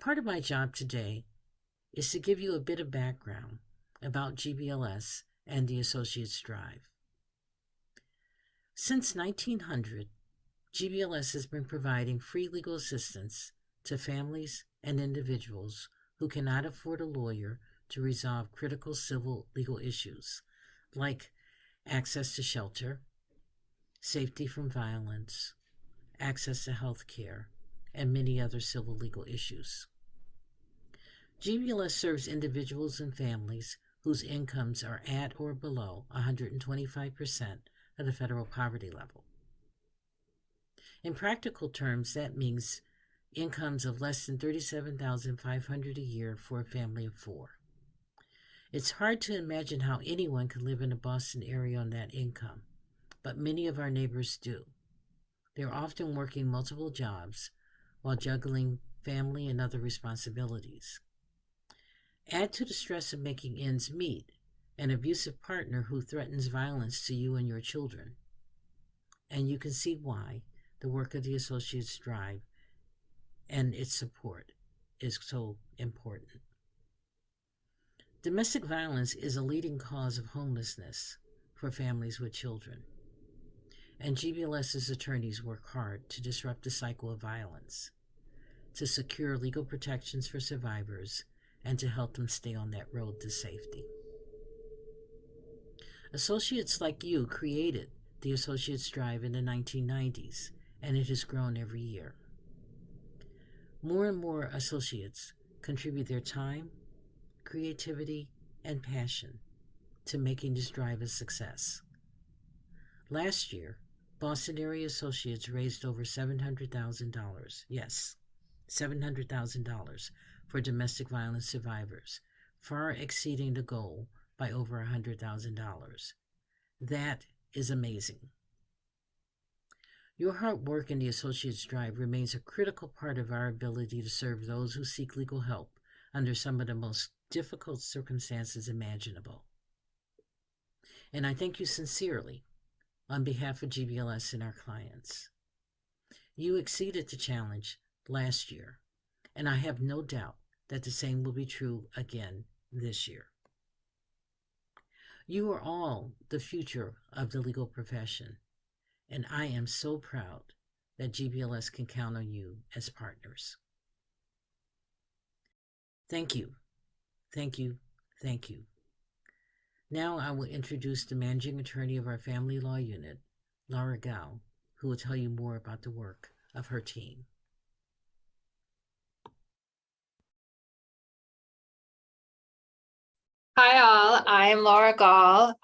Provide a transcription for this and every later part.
Part of my job today is to give you a bit of background about GBLS and the Associates Drive. Since 1900, GBLS has been providing free legal assistance to families and individuals who cannot afford a lawyer to resolve critical civil legal issues like access to shelter, safety from violence, access to health care, and many other civil legal issues. GBLS serves individuals and families whose incomes are at or below 125% of the federal poverty level. In practical terms, that means incomes of less than $37,500 a year for a family of four. It's hard to imagine how anyone could live in the Boston area on that income, but many of our neighbors do. They're often working multiple jobs while juggling family and other responsibilities. Add to the stress of making ends meet an abusive partner who threatens violence to you and your children, and you can see why the work of the Associates Drive and its support is so important. Domestic violence is a leading cause of homelessness for families with children, and GBLS's attorneys work hard to disrupt the cycle of violence, to secure legal protections for survivors, and to help them stay on that road to safety. Associates like you created the Associates Drive in the 1990s, and it has grown every year. More and more associates contribute their time, creativity, and passion to making this drive a success. Last year, Boston area associates raised over $700,000. Yes, $700,000 for domestic violence survivors, far exceeding the goal by over $100,000. That is amazing. Your hard work in the Associates Drive remains a critical part of our ability to serve those who seek legal help under some of the most difficult circumstances imaginable. And I thank you sincerely on behalf of GBLS and our clients. You exceeded the challenge last year, and I have no doubt that the same will be true again this year. You are all the future of the legal profession, and I am so proud that GBLS can count on you as partners. Thank you, thank you, thank you. Now I will introduce the managing attorney of our family law unit, Laura Gao, who will tell you more about the work of her team. Hi all, I'm Laura Gall.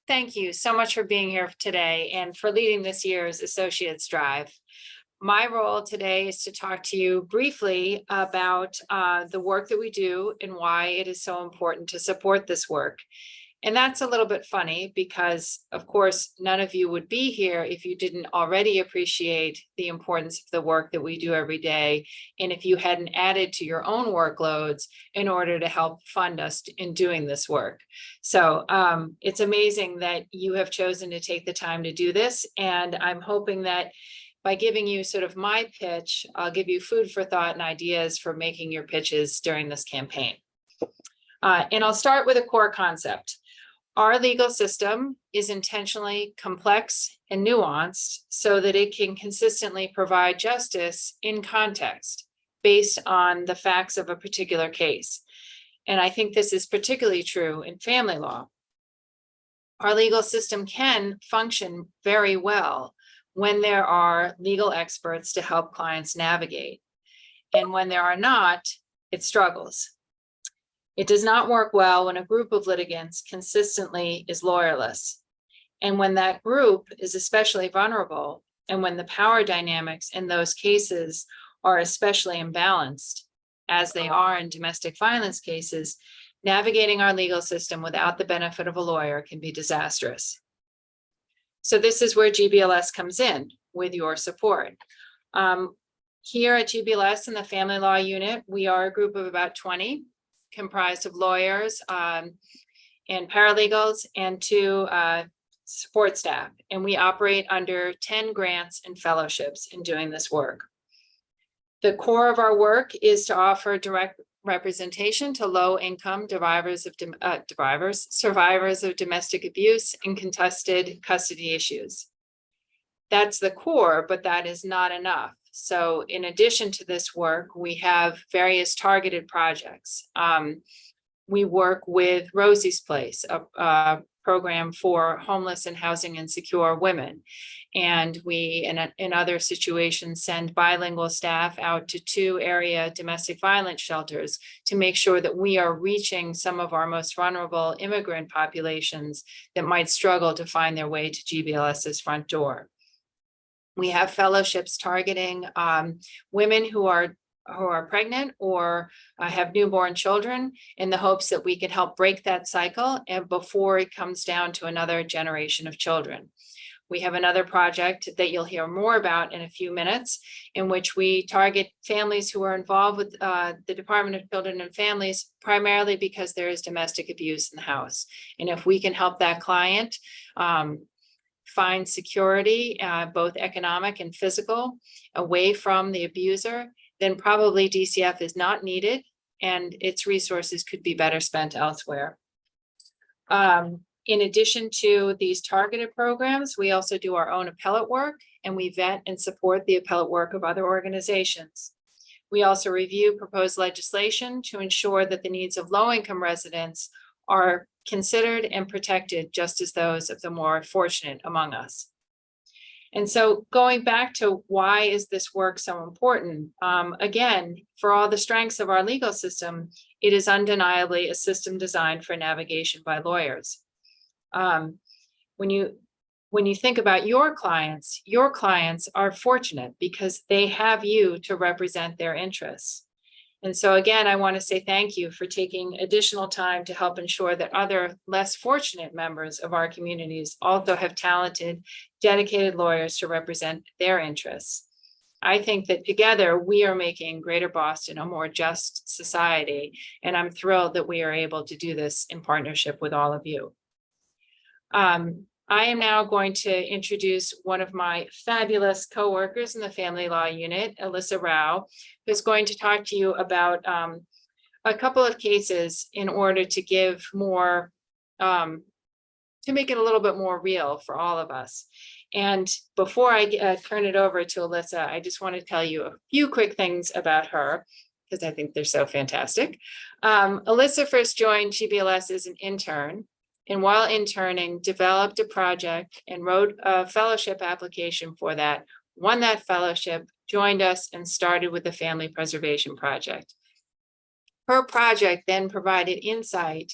Thank you so much for being here today and for leading this year's Associates Drive. My role today is to talk to you briefly about the work that we do and why it is so important to support this work. And that's a little bit funny because, of course, none of you would be here if you didn't already appreciate the importance of the work that we do every day, and if you hadn't added to your own workloads in order to help fund us in doing this work. So it's amazing that you have chosen to take the time to do this, and I'm hoping that by giving you sort of my pitch, I'll give you food for thought and ideas for making your pitches during this campaign. And I'll start with a core concept. Our legal system is intentionally complex and nuanced so that it can consistently provide justice in context based on the facts of a particular case. And I think this is particularly true in family law. Our legal system can function very well when there are legal experts to help clients navigate. And when there are not, it struggles. It does not work well when a group of litigants consistently is lawyerless. And when that group is especially vulnerable, and when the power dynamics in those cases are especially imbalanced, as they are in domestic violence cases, navigating our legal system without the benefit of a lawyer can be disastrous. So this is where GBLS comes in with your support. Here at GBLS in the Family Law Unit, we are a group of about 20, comprised of lawyers and paralegals and 2 support staff. And we operate under 10 grants and fellowships in doing this work. The core of our work is to offer direct representation to low-income survivors of domestic abuse and contested custody issues. That's the core, but that is not enough. So in addition to this work, we have various targeted projects. We work with Rosie's Place, a program for homeless and housing insecure women. And we, in other situations, send bilingual staff out to 2 area domestic violence shelters to make sure that we are reaching some of our most vulnerable immigrant populations that might struggle to find their way to GBLS's front door. We have fellowships targeting women who are pregnant or have newborn children, in the hopes that we can help break that cycle and before it comes down to another generation of children. We have another project that you'll hear more about in a few minutes, in which we target families who are involved with the Department of Children and Families, primarily because there is domestic abuse in the house. And if we can help that client find security, both economic and physical, away from the abuser, then probably DCF is not needed and its resources could be better spent elsewhere. In addition to these targeted programs, we also do our own appellate work, and we vet and support the appellate work of other organizations. We also review proposed legislation to ensure that the needs of low-income residents are considered and protected just as those of the more fortunate among us. And so going back to why is this work so important? Again, for all the strengths of our legal system, it is undeniably a system designed for navigation by lawyers. When you think about your clients are fortunate because they have you to represent their interests. And so again, I want to say thank you for taking additional time to help ensure that other less fortunate members of our communities also have talented, dedicated lawyers to represent their interests. I think that together we are making Greater Boston a more just society, and I'm thrilled that we are able to do this in partnership with all of you. I am now going to introduce one of my fabulous coworkers in the Family Law Unit, Alyssa Rao, who's going to talk to you about a couple of cases in order to give more, to make it a little bit more real for all of us. And before I turn it over to Alyssa, I just want to tell you a few quick things about her, because I think they're so fantastic. Alyssa first joined GBLS as an intern, and while interning, developed a project and wrote a fellowship application for that, won that fellowship, joined us, and started with the Family Preservation Project. Her project then provided insight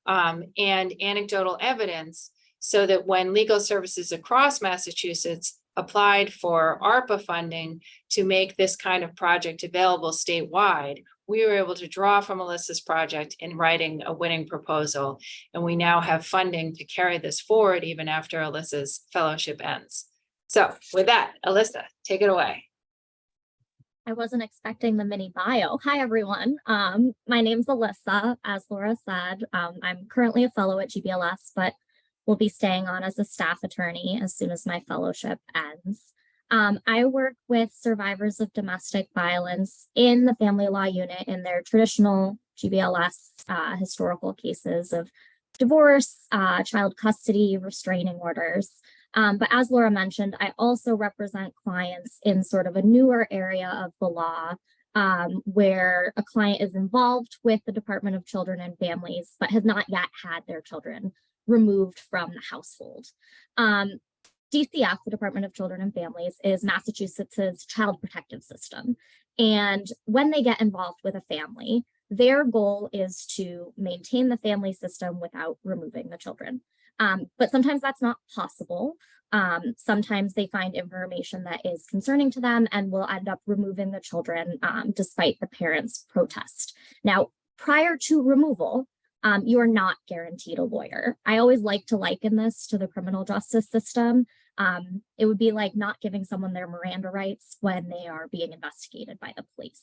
and anecdotal evidence so that when legal services across Massachusetts applied for ARPA funding to make this kind of project available statewide, we were able to draw from Alyssa's project in writing a winning proposal. And we now have funding to carry this forward even after Alyssa's fellowship ends. So with that, Alyssa, take it away. I wasn't expecting the mini bio. Hi, everyone. My name's Alyssa. As Laura said, I'm currently a fellow at GBLS, but will be staying on as a staff attorney as soon as my fellowship ends. I work with survivors of domestic violence in the Family Law Unit in their traditional GBLS historical cases of divorce, child custody, restraining orders. But as Laura mentioned, I also represent clients in sort of a newer area of the law where a client is involved with the Department of Children and Families, but has not yet had their children removed from the household. DCF, the Department of Children and Families, is Massachusetts's child protective system. And when they get involved with a family, their goal is to maintain the family system without removing the children. But sometimes that's not possible. Sometimes they find information that is concerning to them and will end up removing the children despite the parents' protest. Now, prior to removal, you are not guaranteed a lawyer. I always like to liken this to the criminal justice system. It would be like not giving someone their Miranda rights when they are being investigated by the police.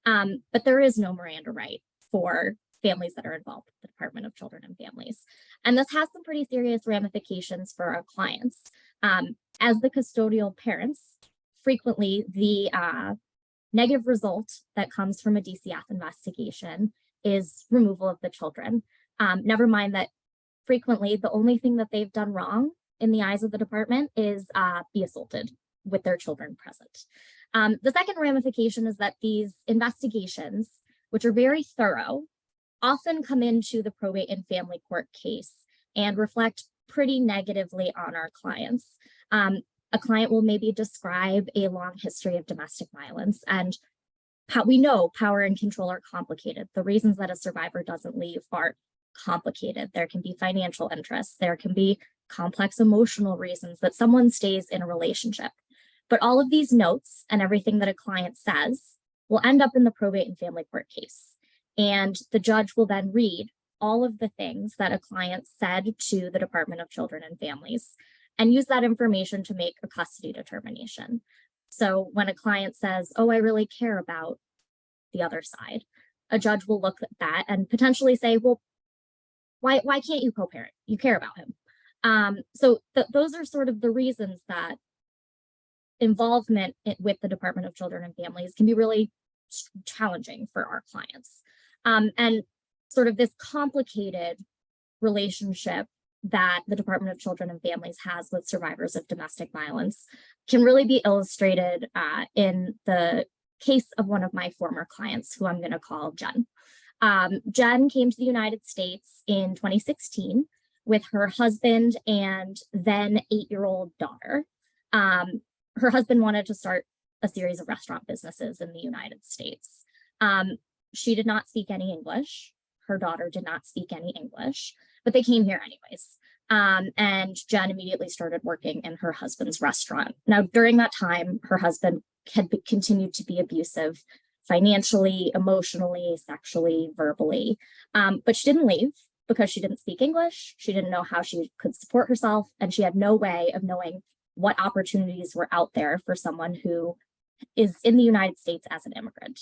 But there is no Miranda right for families that are involved with the Department of Children and Families. And this has some pretty serious ramifications for our clients. As the custodial parents, frequently the negative result that comes from a DCF investigation is removal of the children. Never mind that frequently the only thing that they've done wrong in the eyes of the department is be assaulted with their children present. The second ramification is that these investigations, which are very thorough, often come into the probate and family court case and reflect pretty negatively on our clients. A client will maybe describe a long history of domestic violence, and we know power and control are complicated. The reasons that a survivor doesn't leave are complicated. There can be financial interests. There can be complex emotional reasons that someone stays in a relationship. But all of these notes and everything that a client says will end up in the probate and family court case. And the judge will then read all of the things that a client said to the Department of Children and Families and use that information to make a custody determination. So when a client says, oh, I really care about the other side, a judge will look at that and potentially say, well, why can't you co-parent? You care about him. Those are sort of the reasons that involvement with the Department of Children and Families can be really challenging for our clients. And sort of this complicated relationship that the Department of Children and Families has with survivors of domestic violence can really be illustrated in the case of one of my former clients, who I'm going to call Jen. Jen came to the United States in 2016 with her husband and then 8-year-old daughter. Her husband wanted to start a series of restaurant businesses in the United States. She did not speak any English. Her daughter did not speak any English, but they came here anyways. And Jen immediately started working in her husband's restaurant. Now, during that time, her husband had continued to be abusive financially, emotionally, sexually, verbally. But she didn't leave because she didn't speak English. She didn't know how she could support herself, and she had no way of knowing what opportunities were out there for someone who is in the United States as an immigrant.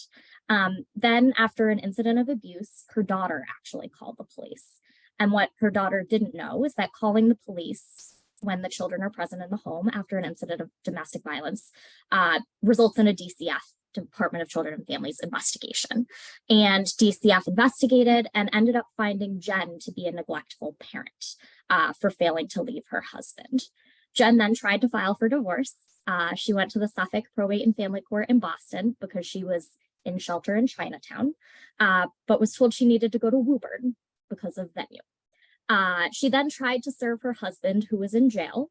Then after an incident of abuse, her daughter actually called the police. And what her daughter didn't know is that calling the police when the children are present in the home after an incident of domestic violence results in a DCF, Department of Children and Families investigation. And DCF investigated and ended up finding Jen to be a neglectful parent for failing to leave her husband. Jen then tried to file for divorce. She went to the Suffolk Probate and Family Court in Boston because she was in shelter in Chinatown, but was told she needed to go to Woburn because of venue. She then tried to serve her husband, who was in jail,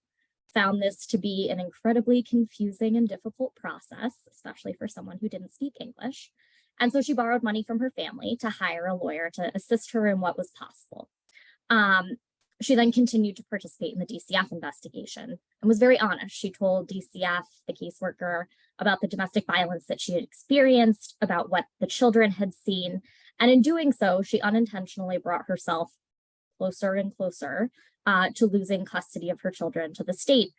found this to be an incredibly confusing and difficult process, especially for someone who didn't speak English. And so she borrowed money from her family to hire a lawyer to assist her in what was possible. She then continued to participate in the DCF investigation and was very honest. She told DCF, the caseworker, about the domestic violence that she had experienced, about what the children had seen. And in doing so, she unintentionally brought herself closer and closer to losing custody of her children to the state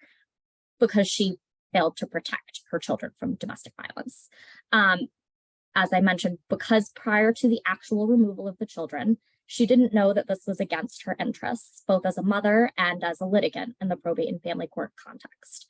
because she failed to protect her children from domestic violence. As I mentioned, because prior to the actual removal of the children, she didn't know that this was against her interests, both as a mother and as a litigant in the probate and family court context.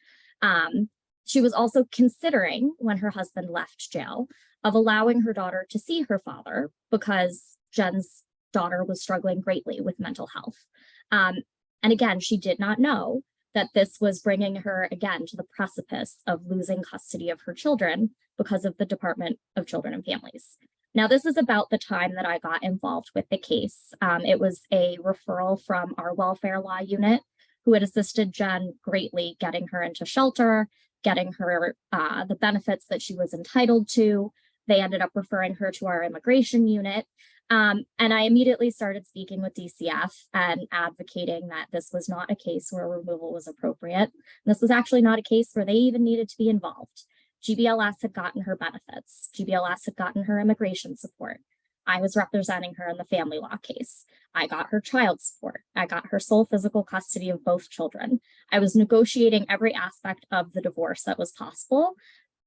She was also considering, when her husband left jail, of allowing her daughter to see her father because Jen's daughter was struggling greatly with mental health. And again, she did not know that this was bringing her again to the precipice of losing custody of her children because of the Department of Children and Families. Now, this is about the time that I got involved with the case. It was a referral from our welfare law unit who had assisted Jen greatly getting her into shelter, getting her the benefits that she was entitled to. They ended up referring her to our immigration unit. And I immediately started speaking with DCF and advocating that this was not a case where removal was appropriate. This was actually not a case where they even needed to be involved. GBLS had gotten her benefits. GBLS had gotten her immigration support. I was representing her in the family law case. I got her child support. I got her sole physical custody of both children. I was negotiating every aspect of the divorce that was possible.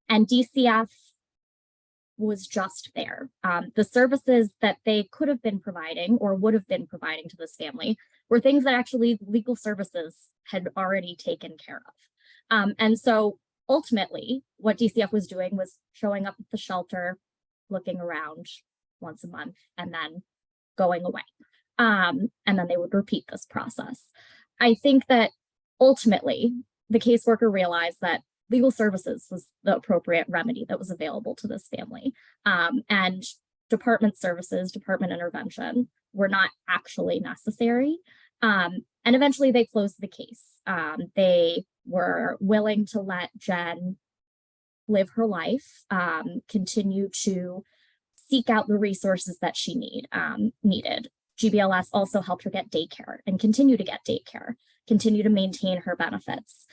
And DCF was just there. The services that they could have been providing or would have been providing to this family were things that actually legal services had already taken care of. And so ultimately, what DCF was doing was showing up at the shelter, looking around once a month, and then going away. And then they would repeat this process. I think that ultimately the caseworker realized that legal services was the appropriate remedy that was available to this family. And department services, department intervention were not actually necessary. And eventually they closed the case. They were willing to let Jen live her life, continue to seek out the resources that she needed. GBLS also helped her get daycare and continue to get daycare, continue to maintain her benefits.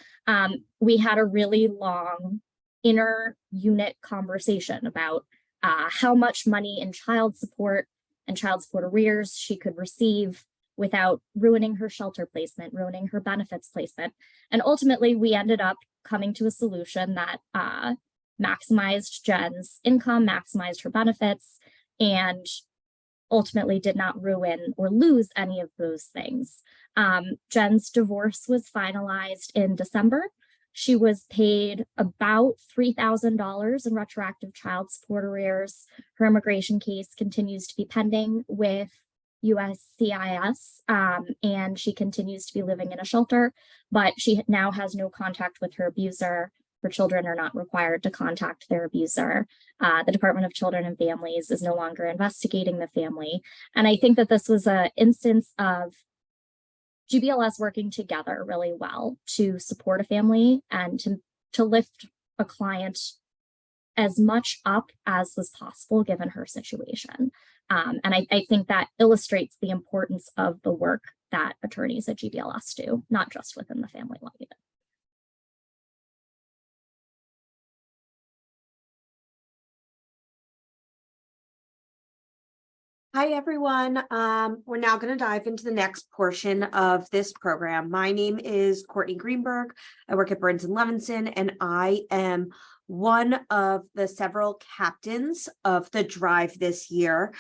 We had a really long inner unit conversation about how much money in child support and child support arrears she could receive without ruining her shelter placement, ruining her benefits placement. And ultimately, we ended up coming to a solution that maximized Jen's income, maximized her benefits, and ultimately did not ruin or lose any of those things. Jen's divorce was finalized in December. She was paid about $3,000 in retroactive child support arrears. Her immigration case continues to be pending with USCIS, and she continues to be living in a shelter, but she now has no contact with her abuser. Her children are not required to contact their abuser. The Department of Children and Families is no longer investigating the family. And I think that this was an instance of GBLS working together really well to support a family and to lift a client as much up as was possible given her situation. And I think that illustrates the importance of the work that attorneys at GBLS do, not just within the family law unit. Hi, everyone. We're now going to dive into the next portion of this program. My name is Courtney Greenberg. I work at Burns & Levinson, and I am one of the several captains of the drive this year.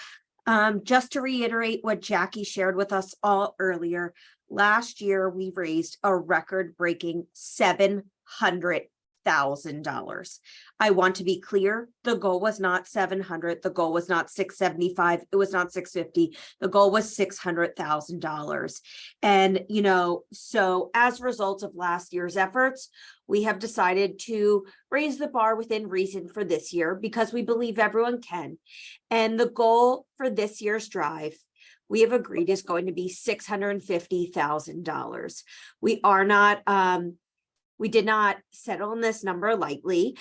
Just to reiterate what Jackie shared with us all earlier, last year we raised a record-breaking $700,000. I want to be clear, the goal was not 700, the goal was not 675, it was not 650, the goal was $600,000. And, so as a result of last year's efforts, we have decided to raise the bar within reason for this year because we believe everyone can. And the goal for this year's drive, we have agreed, is going to be $650,000. We did not settle on this number lightly.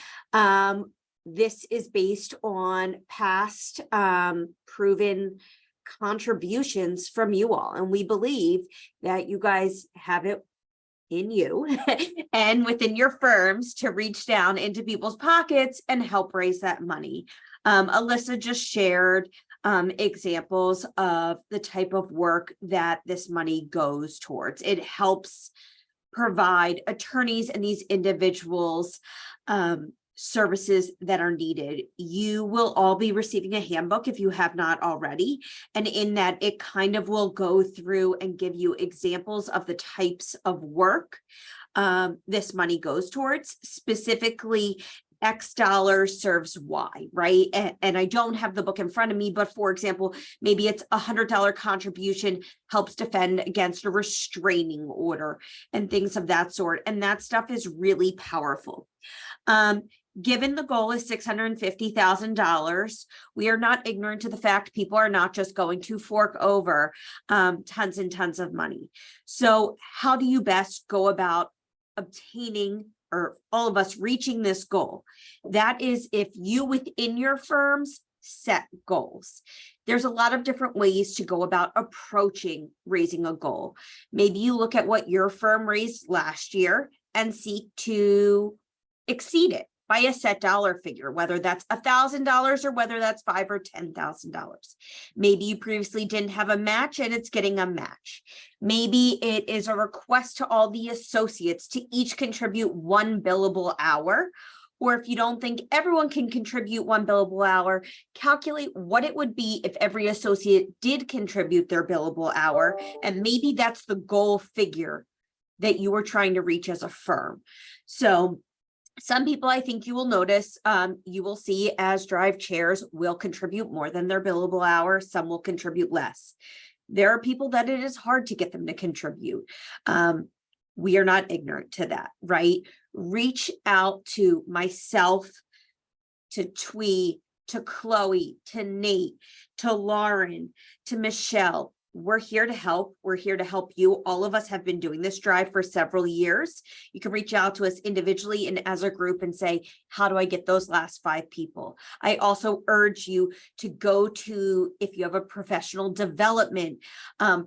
This is based on past proven contributions from you all. And we believe that you guys have it in you and within your firms to reach down into people's pockets and help raise that money. Alyssa just shared examples of the type of work that this money goes towards. It helps provide attorneys and these individuals services that are needed. You will all be receiving a handbook if you have not already. And in that, it kind of will go through and give you examples of the types of work this money goes towards. Specifically, X dollars serves Y, right? And I don't have the book in front of me, but for example, maybe it's $100 contribution helps defend against a restraining order and things of that sort. And that stuff is really powerful. Given the goal is $650,000, we are not ignorant to the fact people are not just going to fork over tons and tons of money. So how do you best go about obtaining, or all of us reaching this goal? That is if you within your firms set goals. There's a lot of different ways to go about approaching raising a goal. Maybe you look at what your firm raised last year and seek to exceed it by a set dollar figure, whether that's $1,000 or whether that's $5,000 or $10,000. Maybe you previously didn't have a match and it's getting a match. Maybe it is a request to all the associates to each contribute 1 billable hour. Or if you don't think everyone can contribute 1 billable hour, calculate what it would be if every associate did contribute their billable hour. And maybe that's the goal figure that you were trying to reach as a firm. So Some people, I think you will notice, you will see as drive chairs will contribute more than their billable hours. Some will contribute less. There are people that it is hard to get them to contribute. We are not ignorant to that, right? Reach out to myself, to Twee, to Chloe, to Nate, to Lauren, to Michelle. We're here to help. We're here to help you. All of us have been doing this drive for several years. You can reach out to us individually and as a group and say, how do I get those last 5 people? I also urge you to go to, if you have a professional development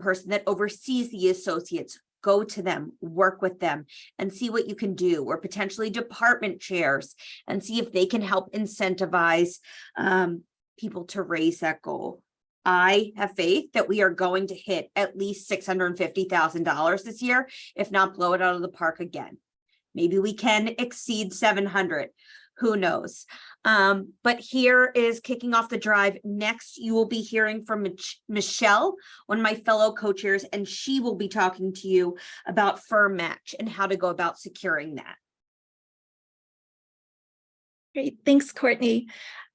person that oversees the associates, go to them, work with them, and see what you can do, or potentially department chairs, and see if they can help incentivize people to raise that goal. I have faith that we are going to hit at least $650,000 this year, if not blow it out of the park again. Maybe we can exceed 700. Who knows? But here is kicking off the drive. Next, you will be hearing from Michelle, one of my fellow co-chairs, and she will be talking to you about firm match and how to go about securing that. Great, thanks, Courtney.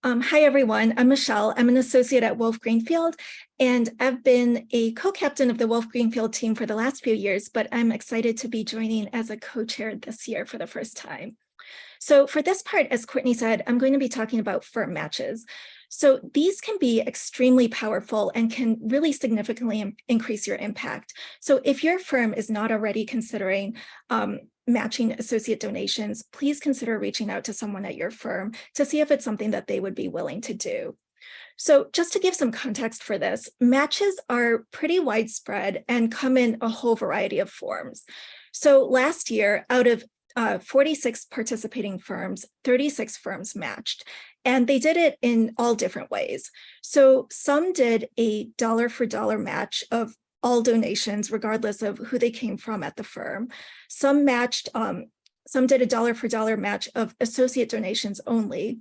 Hi, everyone. I'm Michelle. I'm an associate at Wolf Greenfield, and I've been a co-captain of the Wolf Greenfield team for the last few years, but I'm excited to be joining as a co-chair this year for the first time. So for this part, as Courtney said, I'm going to be talking about firm matches. So these can be extremely powerful and can really significantly increase your impact. So if your firm is not already considering matching associate donations, please consider reaching out to someone at your firm to see if it's something that they would be willing to do. So just to give some context for this, matches are pretty widespread and come in a whole variety of forms. So last year, out of 46 participating firms, 36 firms matched, and they did it in all different ways. So some did a dollar-for-dollar match of all donations, regardless of who they came from at the firm. Some matched, some did a dollar-for-dollar match of associate donations only.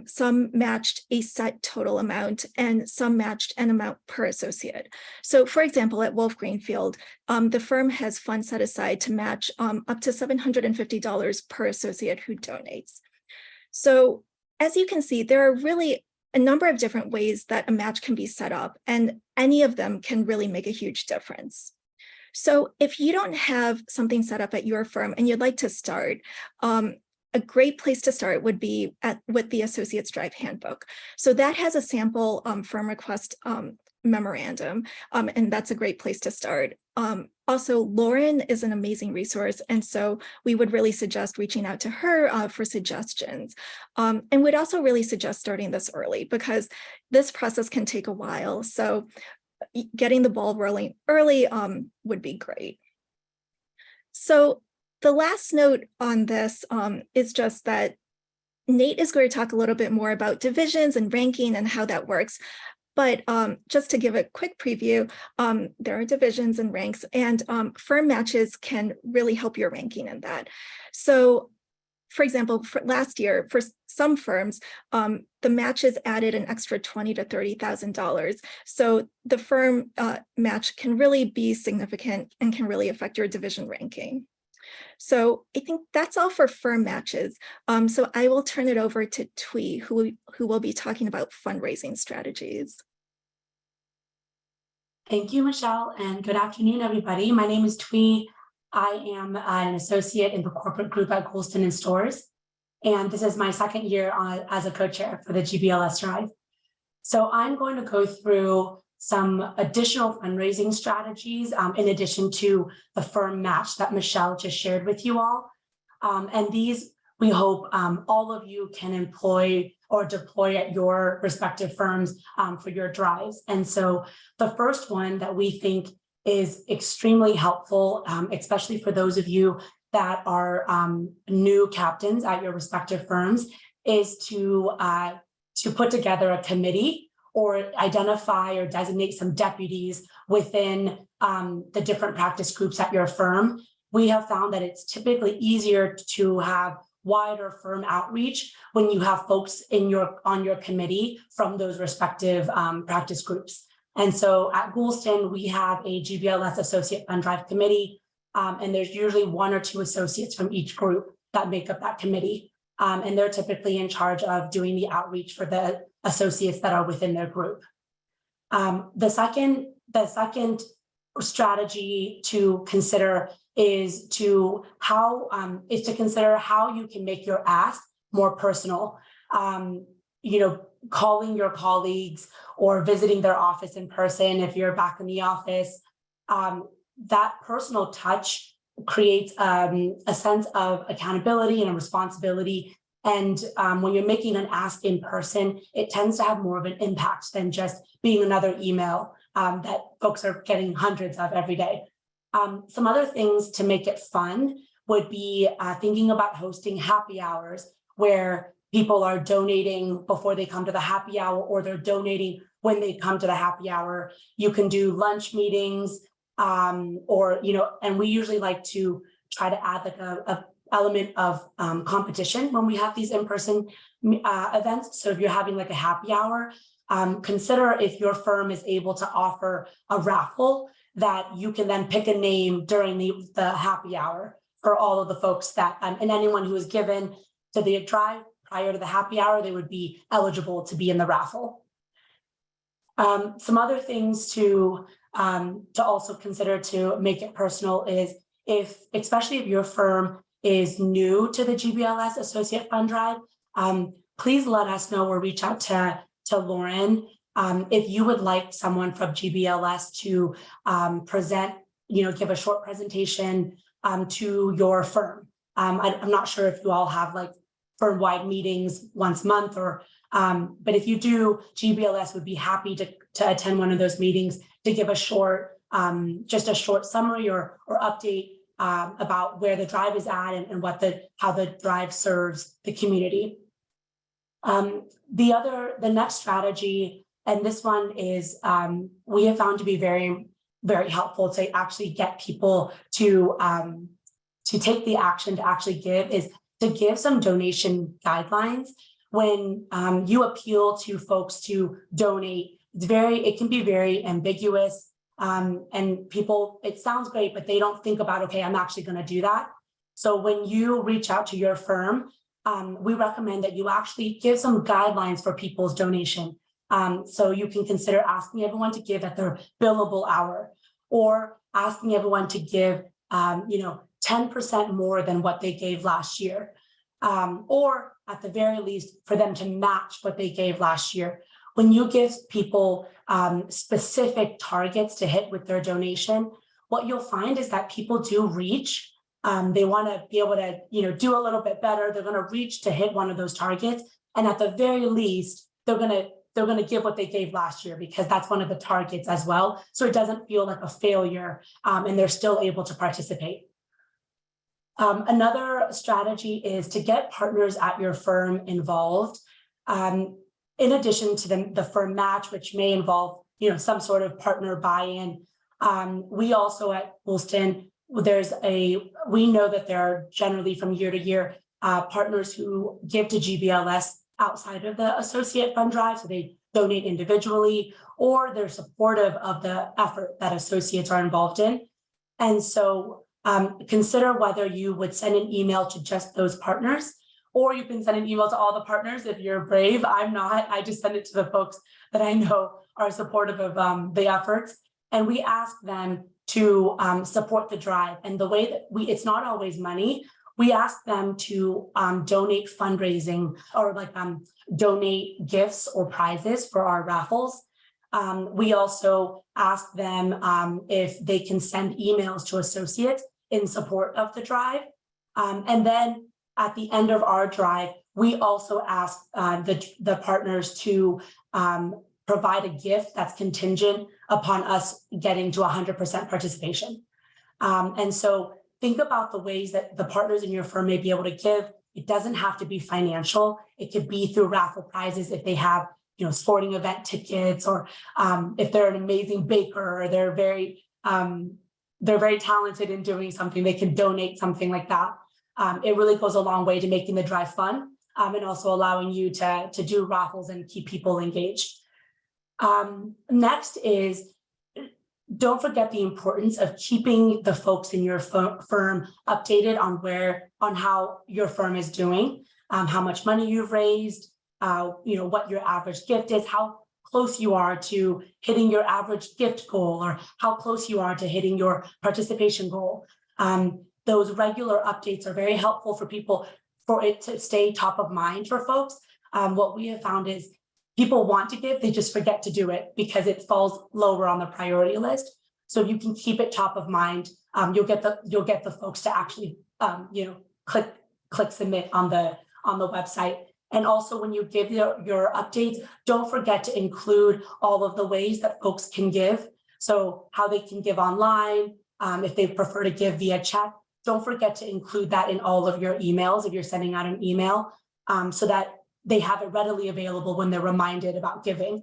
Some matched a set total amount, and some matched an amount per associate. So for example, at Wolf Greenfield, the firm has funds set aside to match up to $750 per associate who donates. So as you can see, there are really a number of different ways that a match can be set up, and any of them can really make a huge difference. So if you don't have something set up at your firm and you'd like to start, a great place to start would be with the Associates Drive Handbook. So that has a sample firm request memorandum, and that's a great place to start. Also, Lauren is an amazing resource, and so we would really suggest reaching out to her for suggestions. And we'd also really suggest starting this early because this process can take a while. So getting the ball rolling early would be great. So the last note on this is just that Nate is going to talk a little bit more about divisions and ranking and how that works. But just to give a quick preview, there are divisions and ranks, and firm matches can really help your ranking in that. So for example, for last year, for some firms, the matches added an extra $20,000 to $30,000. So the firm match can really be significant and can really affect your division ranking. So I think that's all for firm matches. So I will turn it over to Twee, who will be talking about fundraising strategies. Thank you, Michelle, and good afternoon, everybody. My name is Twee. I am an associate in the corporate group at Goulston & Stores, and this is my second year as a co-chair for the GBLS Drive. So I'm going to go through some additional fundraising strategies in addition to the firm match that Michelle just shared with you all. And these, we hope all of you can employ or deploy at your respective firms for your drives. And so the first one that we think is extremely helpful, especially for those of you that are new captains at your respective firms, is to put together a committee or identify or designate some deputies within the different practice groups at your firm. We have found that it's typically easier to have wider firm outreach when you have folks on your committee from those respective practice groups. And so at Goulston, we have a GBLS Associate Fund Drive Committee, and there's usually 1 or 2 associates from each group. that make up that committee. And they're typically in charge of doing the outreach for the associates that are within their group. The second strategy to consider is to consider how you can make your ask more personal. Calling your colleagues or visiting their office in person if you're back in the office. That personal touch creates a sense of accountability and a responsibility. And when you're making an ask in person, it tends to have more of an impact than just being another email that folks are getting hundreds of every day. Some other things to make it fun would be thinking about hosting happy hours where people are donating before they come to the happy hour, or they're donating when they come to the happy hour. You can do lunch meetings, and we usually like to try to add like a element of competition when we have these in-person events. So if you're having like a happy hour, consider if your firm is able to offer a raffle that you can then pick a name during the happy hour for all of the folks that, and anyone who is given to the drive prior to the happy hour, they would be eligible to be in the raffle. Some other things to also consider to make it personal is especially if your firm is new to the GBLS Associate Fund Drive, please let us know or reach out to Lauren if you would like someone from GBLS to present, give a short presentation to your firm. I'm not sure if you all have like firm-wide meetings once a month, but if you do, GBLS would be happy to attend one of those meetings to give a short, just a short summary or update about where the drive is at and how the drive serves the community. The next strategy, and this one is we have found to be very, very helpful to actually get people to take the action to actually give, is to give some donation guidelines. When you appeal to folks to donate, it can be very ambiguous. And people, it sounds great, but they don't think about, okay, I'm actually going to do that. So when you reach out to your firm, we recommend that you actually give some guidelines for people's donation. So you can consider asking everyone to give at their billable hour, or asking everyone to give, 10% more than what they gave last year, or at the very least for them to match what they gave last year. When you give people specific targets to hit with their donation, what you'll find is that people do reach. They want to be able to, do a little bit better. They're going to reach to hit one of those targets, and at the very least, they're going to give what they gave last year, because that's one of the targets as well. So it doesn't feel like a failure, and they're still able to participate. Another strategy is to get partners at your firm involved. In addition to the firm match, which may involve, some sort of partner buy-in. We also at Woolston, we know that there are generally from year to year partners who give to GBLS outside of the associate fund drive. So they donate individually, or they're supportive of the effort that associates are involved in. And so consider whether you would send an email to just those partners, or you can send an email to all the partners if you're brave. I'm not. I just send it to the folks that I know are supportive of the efforts. And we ask them to support the drive. And the way that it's not always money. We ask them to donate fundraising, or donate gifts or prizes for our raffles. We also ask them if they can send emails to associates in support of the drive. And then at the end of our drive, we also ask the partners to provide a gift that's contingent upon us getting to 100% participation. And so think about the ways that the partners in your firm may be able to give. It doesn't have to be financial. It could be through raffle prizes if they have, sporting event tickets, or if they're an amazing baker, or they're very talented in doing something, they can donate something like that. It really goes a long way to making the drive fun, and also allowing you to do raffles and keep people engaged. Next is don't forget the importance of keeping the folks in your firm updated on how your firm is doing, how much money you've raised, what your average gift is, how close you are to hitting your average gift goal, or how close you are to hitting your participation goal. Those regular updates are very helpful for people, for it to stay top of mind for folks. What we have found is people want to give, they just forget to do it because it falls lower on the priority list. So if you can keep it top of mind, you'll get the folks to actually click submit on the website. And also, when you give your updates, don't forget to include all of the ways that folks can give. So how they can give online, if they prefer to give via check, don't forget to include that in all of your emails if you're sending out an email, so that they have it readily available when they're reminded about giving.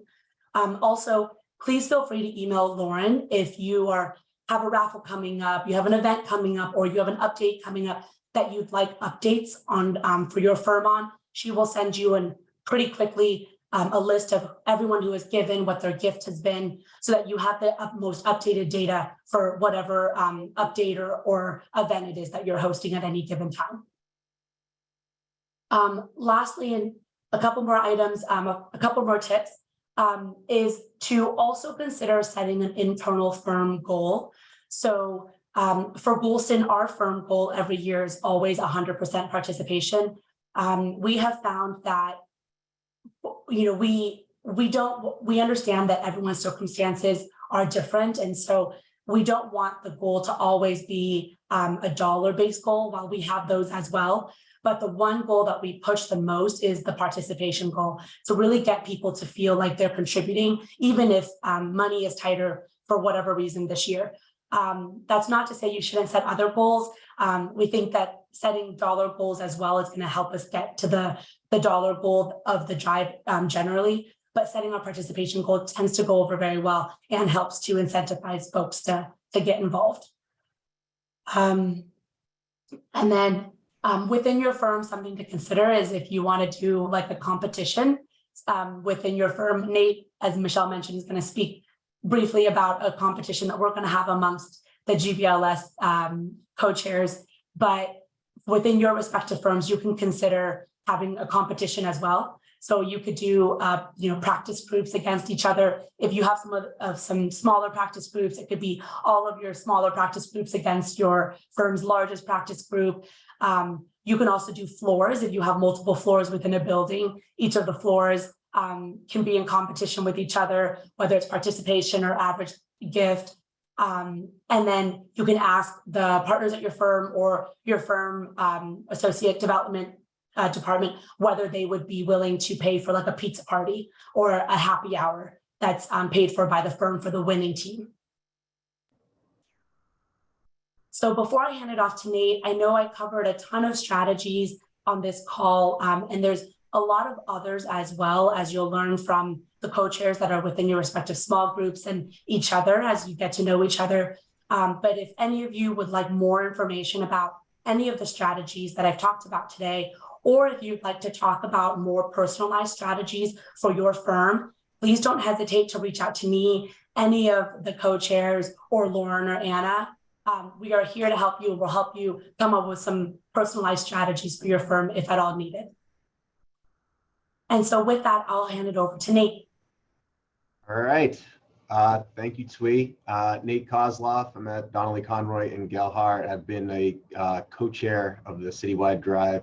Also, please feel free to email Lauren if you have a raffle coming up, you have an event coming up, or you have an update coming up that you'd like updates on for your firm on. She will send you pretty quickly a list of everyone who has given, what their gift has been, so that you have the most updated data for whatever update or event it is that you're hosting at any given time. Lastly, and a couple more items, a couple more tips, is to also consider setting an internal firm goal. So for Goulston, our firm goal every year is always 100% participation. We have found that, we understand that everyone's circumstances are different. And so we don't want the goal to always be a dollar-based goal, while we have those as well. But the one goal that we push the most is the participation goal, to really get people to feel like they're contributing, even if money is tighter for whatever reason this year. That's not to say you shouldn't set other goals. We think that setting dollar goals as well is going to help us get to the dollar goal of the drive generally, but setting a participation goal tends to go over very well and helps to incentivize folks to get involved. And then within your firm, something to consider is if you want to do like a competition within your firm. Nate, as Michelle mentioned, is going to speak briefly about a competition that we're going to have amongst the GBLS co-chairs, but within your respective firms, you can consider having a competition as well. So you could do, practice groups against each other. If you have some smaller practice groups, it could be all of your smaller practice groups against your firm's largest practice group. You can also do floors. If you have multiple floors within a building, each of the floors can be in competition with each other, whether it's participation or average gift. And then you can ask the partners at your firm or your firm associate development department whether they would be willing to pay for like a pizza party or a happy hour that's paid for by the firm for the winning team. So before I hand it off to Nate, I know I covered a ton of strategies on this call, and there's a lot of others as well, as you'll learn from the co-chairs that are within your respective small groups and each other as you get to know each other. But if any of you would like more information about any of the strategies that I've talked about today, or if you'd like to talk about more personalized strategies for your firm, please don't hesitate to reach out to me, any of the co-chairs, or Lauren or Anna. We are here to help you. We'll help you come up with some personalized strategies for your firm if at all needed. And so with that, I'll hand it over to Nate. All right. Thank you, Twee. Nate Kozloff. I'm at Donnelly Conroy and Gelhart. I've been a co-chair of the Citywide Drive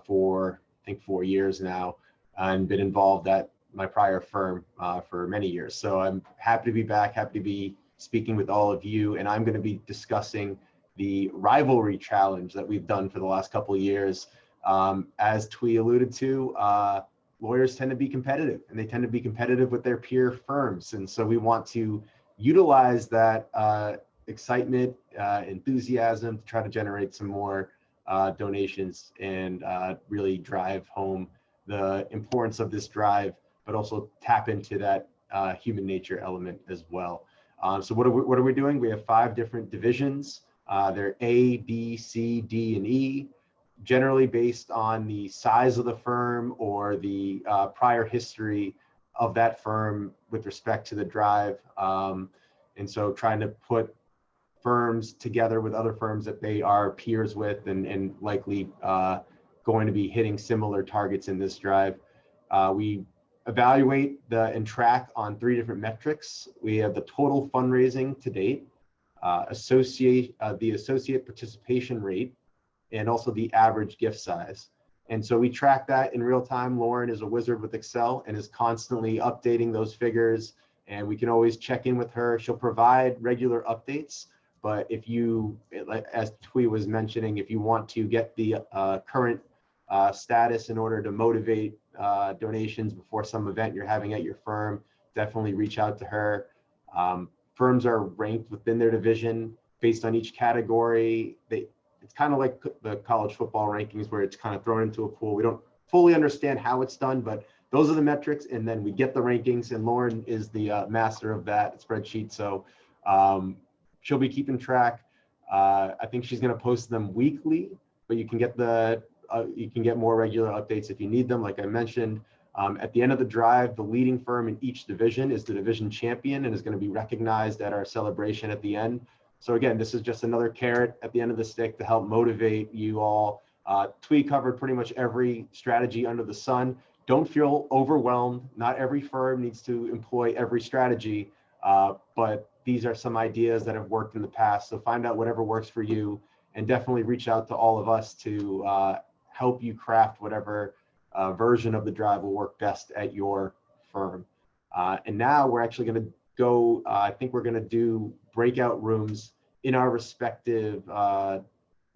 for, I think, 4 years now, and been involved at my prior firm for many years. So I'm happy to be back, happy to be speaking with all of you. And I'm going to be discussing the rivalry challenge that we've done for the last couple of years. As Twee alluded to, lawyers tend to be competitive, and they tend to be competitive with their peer firms. And so we want to utilize that excitement, enthusiasm to try to generate some more donations and really drive home the importance of this drive, but also tap into that human nature element as well. So what are we doing? We have 5 different divisions. They're A, B, C, D, and E. Generally based on the size of the firm or the prior history of that firm with respect to the drive. And so trying to put firms together with other firms that they are peers with and likely going to be hitting similar targets in this drive. We evaluate and track on 3 different metrics. We have the total fundraising to date, the associate participation rate, and also the average gift size. And so we track that in real time. Lauren is a wizard with Excel and is constantly updating those figures, and we can always check in with her. She'll provide regular updates, but if you, as Twee was mentioning, if you want to get the current status in order to motivate donations before some event you're having at your firm, definitely reach out to her. Firms are ranked within their division based on each category. It's kind of like the college football rankings where it's kind of thrown into a pool. We don't fully understand how it's done, but those are the metrics, and then we get the rankings, and Lauren is the master of that spreadsheet. So she'll be keeping track. I think she's going to post them weekly, but you can get more regular updates if you need them. Like I mentioned, at the end of the drive, the leading firm in each division is the division champion and is going to be recognized at our celebration at the end. So again, this is just another carrot at the end of the stick to help motivate you all. Twee covered pretty much every strategy under the sun. Don't feel overwhelmed. Not every firm needs to employ every strategy, but these are some ideas that have worked in the past. So find out whatever works for you, and definitely reach out to all of us to help you craft whatever version of the drive will work best at your firm. And now we're actually going to go, I think we're going to do breakout rooms in our respective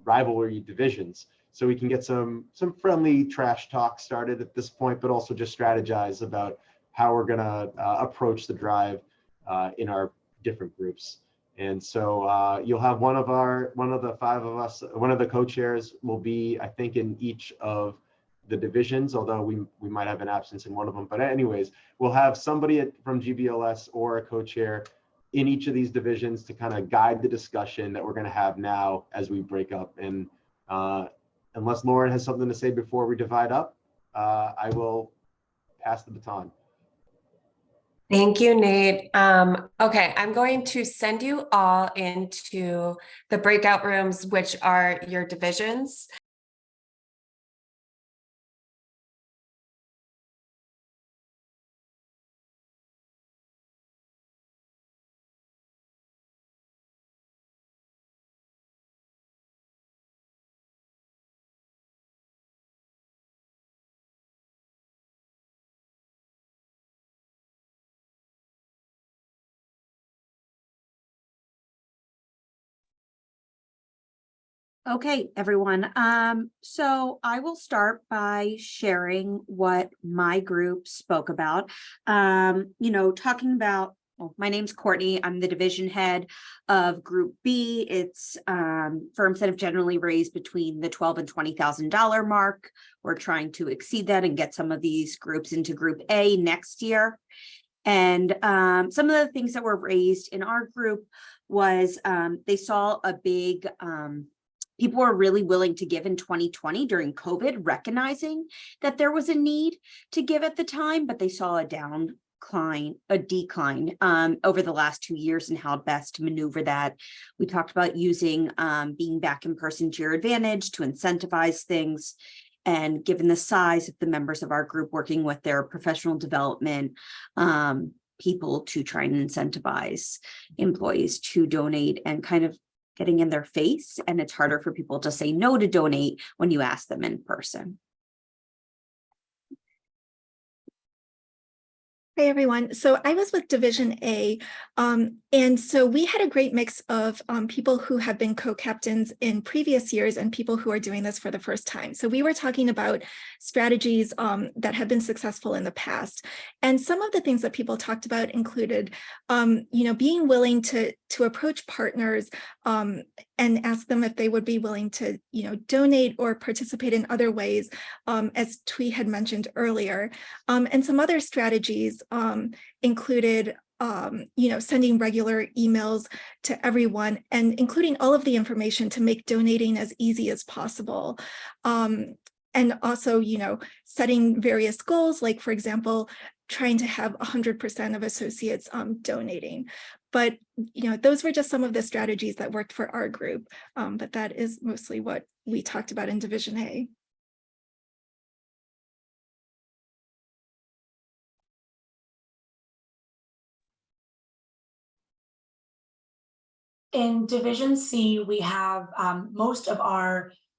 rivalry divisions, so we can get some friendly trash talk started at this point, but also just strategize about how we're going to approach the drive in our different groups. And so you'll have one of the 5 of us, one of the co-chairs will be, I think, in each of the divisions, although we might have an absence in one of them. But anyways, we'll have somebody from GBLS or a co-chair in each of these divisions to kind of guide the discussion that we're going to have now as we break up. And unless Lauren has something to say before we divide up, I will pass the baton. Thank you, Nate. Okay, I'm going to send you all into the breakout rooms, which are your divisions. Okay, everyone. So I will start by sharing what my group spoke about. Talking about, well, my name's Courtney. I'm the division head of Group B. It's firms that have generally raised between the $12,000 and $20,000 mark. We're trying to exceed that and get some of these groups into Group A next year. And some of the things that were raised in our group was they saw a big people were really willing to give in 2020 during COVID, recognizing that there was a need to give at the time, but they saw a decline over the last 2 years and how best to maneuver that. We talked about using being back in person to your advantage to incentivize things. And given the size of the members of our group working with their professional development people to try and incentivize employees to donate and kind of getting in their face, and it's harder for people to say no to donate when you ask them in person. Hey everyone, so I was with Division A, and so we had a great mix of people who have been co-captains in previous years and people who are doing this for the first time. So we were talking about strategies that have been successful in the past. And some of the things that people talked about included, being willing to approach partners and ask them if they would be willing to, donate or participate in other ways, as Twee had mentioned earlier. And some other strategies included, sending regular emails to everyone and including all of the information to make donating as easy as possible. And also, setting various goals, like, for example, trying to have 100% of associates donating. But those were just some of the strategies that worked for our group. But that is mostly what we talked about in Division A. In Division C, we have most of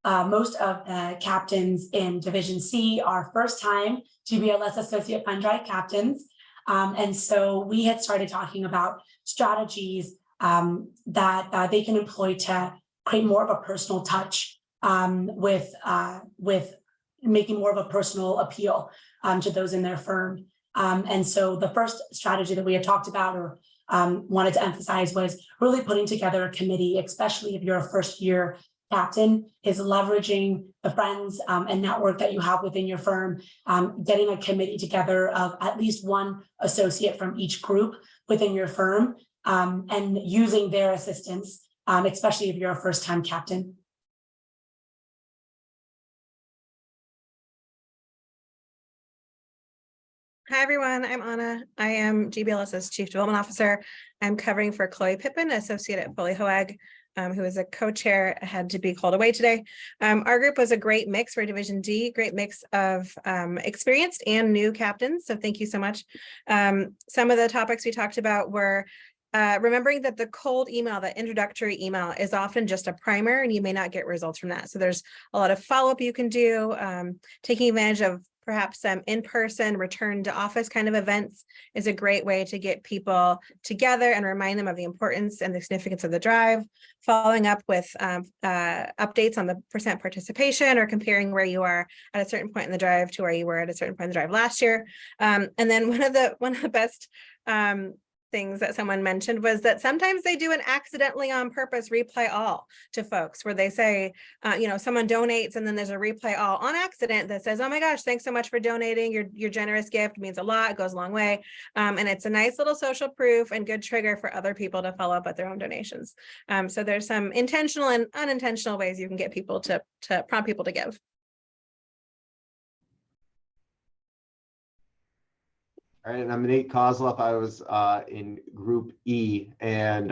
the captains in Division C are first-time GBLS Associate Fund Drive captains. And so we had started talking about strategies that they can employ to create more of a personal touch with making more of a personal appeal to those in their firm. And so the first strategy that we had talked about or wanted to emphasize was really putting together a committee, especially if you're a first year captain, is leveraging the friends and network that you have within your firm, getting a committee together of at least one associate from each group within your firm, and using their assistance, especially if you're a first-time captain. Hi, everyone. I'm Anna. I am GBLS's Chief Development Officer. I'm covering for Chloe Pippin, Associate at Foley Hoag, who is a co-chair, had to be called away today. Our group was a great mix for Division D, great mix of experienced and new captains. So thank you so much. Some of the topics we talked about were remembering that the cold email, the introductory email, is often just a primer and you may not get results from that. So there's a lot of follow-up you can do, taking advantage of perhaps some in-person return to office kind of events is a great way to get people together and remind them of the importance and the significance of the drive. Following up with updates on the percent participation or comparing where you are at a certain point in the drive to where you were at a certain point in the drive last year. And then one of the best things that someone mentioned was that sometimes they do an accidentally on purpose replay all to folks where they say, someone donates and then there's a replay all on accident that says, oh my gosh, thanks so much for donating. Your generous gift means a lot, it goes a long way. And it's a nice little social proof and good trigger for other people to follow up with their own donations. So there's some intentional and unintentional ways you can get people to prompt people to give. All right, and I'm Nate Kozloff. I was in Group E, and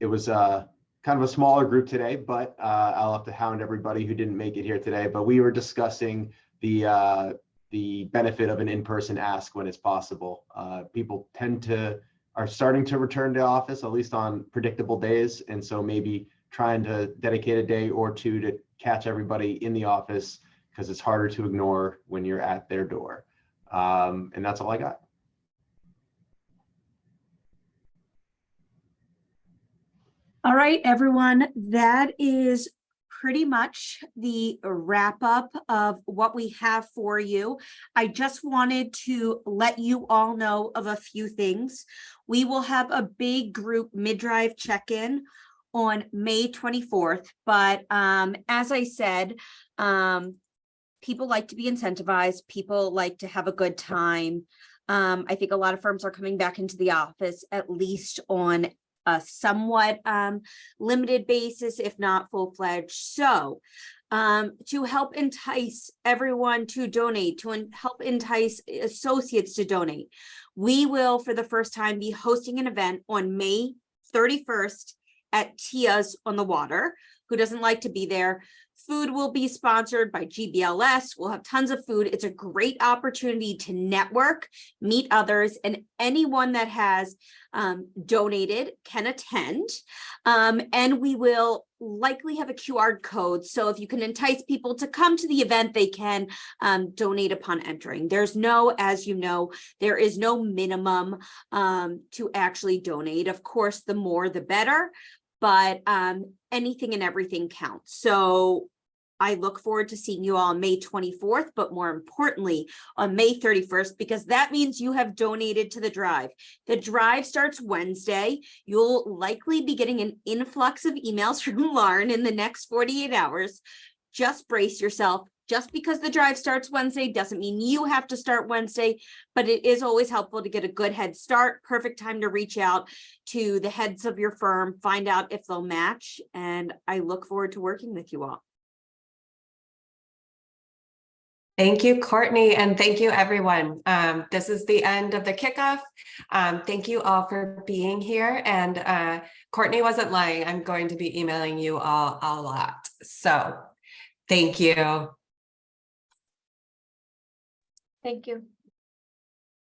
it was kind of a smaller group today, but I'll have to hound everybody who didn't make it here today. But we were discussing the benefit of an in-person ask when it's possible. People are starting to return to office, at least on predictable days, and so maybe trying to dedicate a day or two to catch everybody in the office because it's harder to ignore when you're at their door. And that's all I got. All right, everyone, that is pretty much the wrap up of what we have for you. I just wanted to let you all know of a few things. We will have a big group mid-drive check-in on May 24th, but as I said, people like to be incentivized. People like to have a good time. I think a lot of firms are coming back into the office, at least on a somewhat limited basis, if not full-fledged. So to help entice everyone to donate, to help entice associates to donate, we will, for the first time, be hosting an event on May 31st at Tia's on the Water. Who doesn't like to be there? Food will be sponsored by GBLS. We'll have tons of food. It's a great opportunity to network, meet others, and anyone that has donated can attend. And we will likely have a QR code. So if you can entice people to come to the event, they can donate upon entering. There's no, as you know, there is no minimum to actually donate. Of course, the more, the better. But anything and everything counts. So I look forward to seeing you all on May 24th, but more importantly, on May 31st, because that means you have donated to the drive. The drive starts Wednesday. You'll likely be getting an influx of emails from Lauren in the next 48 hours. Just brace yourself. Just because the drive starts Wednesday doesn't mean you have to start Wednesday, but it is always helpful to get a good head start. Perfect time to reach out to the heads of your firm, find out if they'll match. And I look forward to working with you all. Thank you, Courtney, and thank you, everyone. This is the end of the kickoff. Thank you all for being here. And Courtney wasn't lying. I'm going to be emailing you all a lot. So thank you. Thank you.